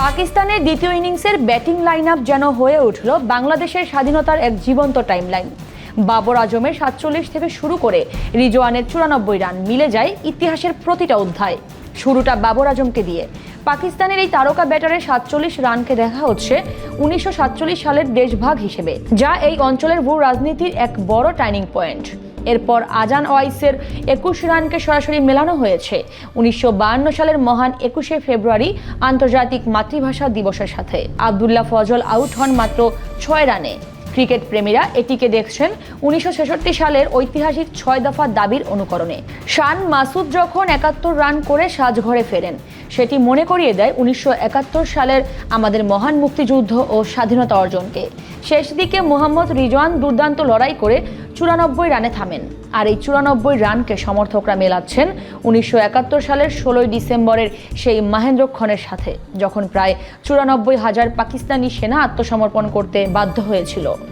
পাকিস্তানের দ্বিতীয় ইনিংসের ব্যাটিং লাইন আপ যেন হয়ে উঠল বাংলাদেশের স্বাধীনতার এক জীবন্ত টাইমলাইন। বাবর আজমের ৪৭ থেকে শুরু করে রিজওয়ানের ৯৪ রান মিলে যায় ইতিহাসের প্রতিটা অধ্যায়। শুরুটা বাবর আজমকে দিয়ে। পাকিস্তানের এই তারকা ব্যাটারের ৪৭ রানকে দেখা হচ্ছে ১৯৪৭ সালের দেশভাগ হিসেবে, যা এই অঞ্চলের ভূ রাজনীতির এক বড় টার্নিং পয়েন্ট। এরপর আজান ওয়াইসের ২১ রানকে সরাসরি মেলানো হয়েছে ১৯৫২ সালের মহান ২১শে ফেব্রুয়ারি আন্তর্জাতিক মাতৃভাষা দিবসের সাথে। আবদুল্লাহ ফজল আউট হন মাত্র ৬ রানে। ক্রিকেট প্রেমীরা এটিকে দেখছেন ১৯৬৬ সালের ঐতিহাসিক ৬ দফা দাবির অনুকরণে। শান মাসুদ যখন ৭১ রান করে সাজঘরে ফেরেন, সেটি মনে করিয়ে দেয় ১৯৭১ সালের আমাদের মহান মুক্তিযুদ্ধ ও স্বাধীনতা অর্জনকে। শেষ দিকে মোহাম্মদ রিজওয়ান দুর্দান্ত লড়াই করে ৯৪ রানে থামেন। আর এই ৯৪ রানকে সমর্থকরা মেলাচ্ছেন ১৯৭১ সালের ১৬ই ডিসেম্বরের সেই মাহেন্দ্রক্ষণের সাথে, যখন প্রায় ৯৪,০০০ পাকিস্তানি সেনা আত্মসমর্পণ করতে বাধ্য হয়েছিল।